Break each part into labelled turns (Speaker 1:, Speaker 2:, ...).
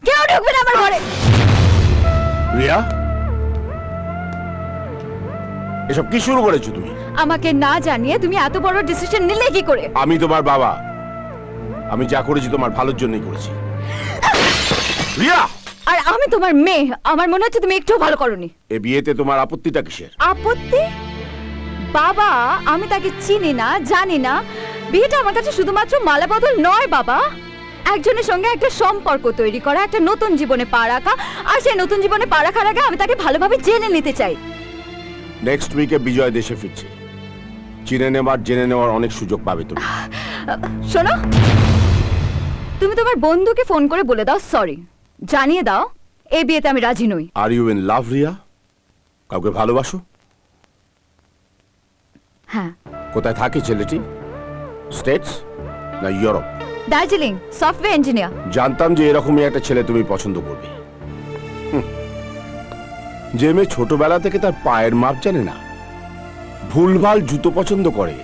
Speaker 1: কেউ ঢুকবে না আমার ঘরে।
Speaker 2: রিয়া, এসব কি শুরু করেছো তুমি?
Speaker 1: আমাকে না জানিয়ে তুমি এত বড় ডিসিশন নিলে কি করে?
Speaker 2: আমি তোমার বাবা, আমি যা করেছি তোমার ভালোর জন্যই করেছি। রিয়া,
Speaker 1: আর আমি তোমার মেয়ে, আমার মনে হচ্ছে তুমি একটু ভালো করনি।
Speaker 2: এই বিয়েতে তোমার আপত্তিটা কিসের?
Speaker 1: আপত্তি? বাবা, আমি তাকে চিনি না, জানি না। বিয়েটা আমার কাছে শুধুমাত্র মালা বদল নয় বাবা, একজনের সঙ্গে একটা সম্পর্ক তৈরি করা, একটা নতুন জীবনে পা রাখা। আর সেই নতুন জীবনে পা রাখার আগে আমি তাকে ভালোভাবে জেনে নিতে চাই।
Speaker 2: নেক্সট উইকে বিজয় দেশে ফিরছে, চিনে নেওয়ার জেনে নেওয়ার অনেক সুযোগ পাবে তুমি।
Speaker 1: শোনো, তুমি তোমার বন্ধুকে ফোন করে বলে দাও সরি, জানিয়ে দাও এই বিয়েতে আমি রাজি নই।
Speaker 2: Are you in love Riya? কাউকে ভালোবাসো?
Speaker 1: হ্যাঁ।
Speaker 2: কোথায় থাকে ছেলেটি? স্টেটস না ইউরোপ?
Speaker 1: Darjeeling, software engineer.
Speaker 2: জানতাম যে এরকমই একটা ছেলে তুমি পছন্দ করবে। যে মেয়ে ছোটবেলা থেকে তার পায়ের মাপ জানে না, ভুলভাল জুতো পছন্দ করে,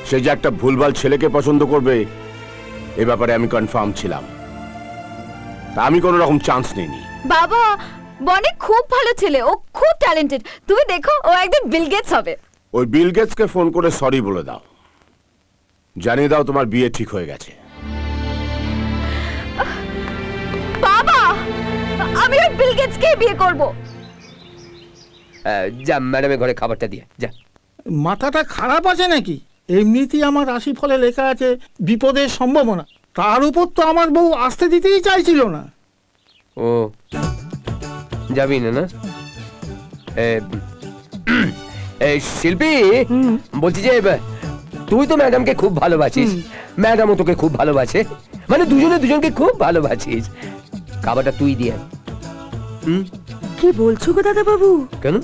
Speaker 2: সে যে একটা ভুলভাল ছেলেকে পছন্দ করবে এ ব্যাপারে আমি কনফার্ম ছিলাম। তা আমি কোনো রকম চান্স নিইনি।
Speaker 1: বাবা, বনি খুব ভালো ছেলে, ও খুব ট্যালেন্টেড। তুমি দেখো ও একদিন বিল গেটস হবে।
Speaker 2: ওই বিল গেটসকে ফোন করে সরি বলে দাও, জানিয়ে দাও তোমার বিয়ে ঠিক হয়ে গেছে।
Speaker 1: বাবা, আমি ওই বিল গেটসকে বিয়ে করব।
Speaker 3: যা ম্যাডামের ঘরে খাবারটা দিয়ে যা।
Speaker 4: মাথাটা খারাপ আছে নাকি? এমনিতেই আমার রাশি ফলে লেখা আছে বিপদের সম্ভাবনা, তার উপর তো আমার বউ আসতে দিতেই চাইছিল না।
Speaker 3: ও যাবি না? না শিল্পী, বলছি যে তুই তো ম্যাডামকে খুব ভালোবাসিস, ম্যাডামও তোকে খুব ভালোবাসে, মানে দুজনে দুজনকে খুব ভালোবাসিস। খাবারটা তুই দিয়ে।
Speaker 5: কি বলছো গো দাদা বাবু?
Speaker 3: কেন?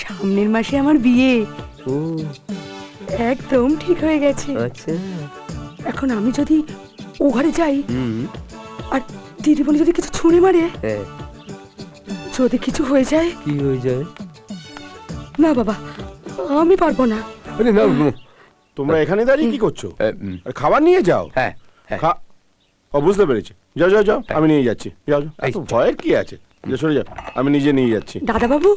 Speaker 5: সামনের মাসে আমার বিয়ে।
Speaker 3: ও
Speaker 5: একদম ঠিক হয়ে গেছে।
Speaker 3: আচ্ছা।
Speaker 5: এখন আমি যদি ও ঘরে যাই আর দিদি বলে যদি কিছু ছুঁড়ে মারে, যদি কিছু হয়ে যায়?
Speaker 3: কি হয়ে যায়?
Speaker 5: না বাবা, আমি পারবো না।
Speaker 2: আরে না, তোমরা এখানে দাঁড়িয়ে কি করছো? আরে খাবার নিয়ে যাও।
Speaker 3: হ্যাঁ
Speaker 2: ও বুঝতে পেরেছি, যাও যাও যাও, আমি নিয়ে যাচ্ছি। যাও যাও, এত ভয়ের কি আছে? সরে যাও, আমি নিজে নিয়ে যাচ্ছি।
Speaker 5: দাদা বাবু,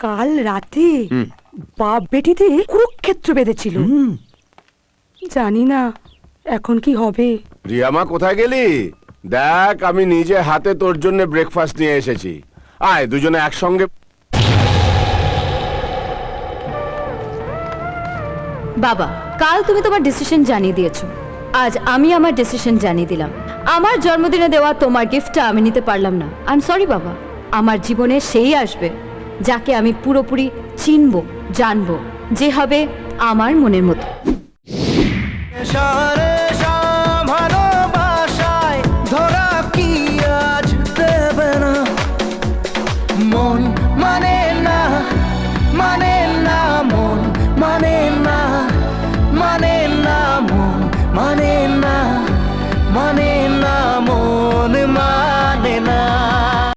Speaker 5: কাল রাতে বাপ বেটিতে কুরুক্ষেত্র বেঁধেছিল। জানি না এখন কি হবে।
Speaker 2: রিয়ামা, কোথায় গেলি? দেখ, আমি নিজে হাতে তোর জন্য ব্রেকফাস্ট নিয়ে এসেছি। আয় দুজনে একসঙ্গে।
Speaker 1: বাবা, কাল তুমি তোমার ডিসিশন জানিয়ে দিয়েছো, আজ আমি আমার ডিসিশন জানিয়ে দিলাম। আমার জন্মদিনে দেওয়া তোমার গিফটটা আমি নিতে পারলাম না। আই এম সরি বাবা। আমার জীবনে সেই আসবে যাকে আমি পুরোপুরি চিনবো, জানবো, যে হবে আমার মনের মতো।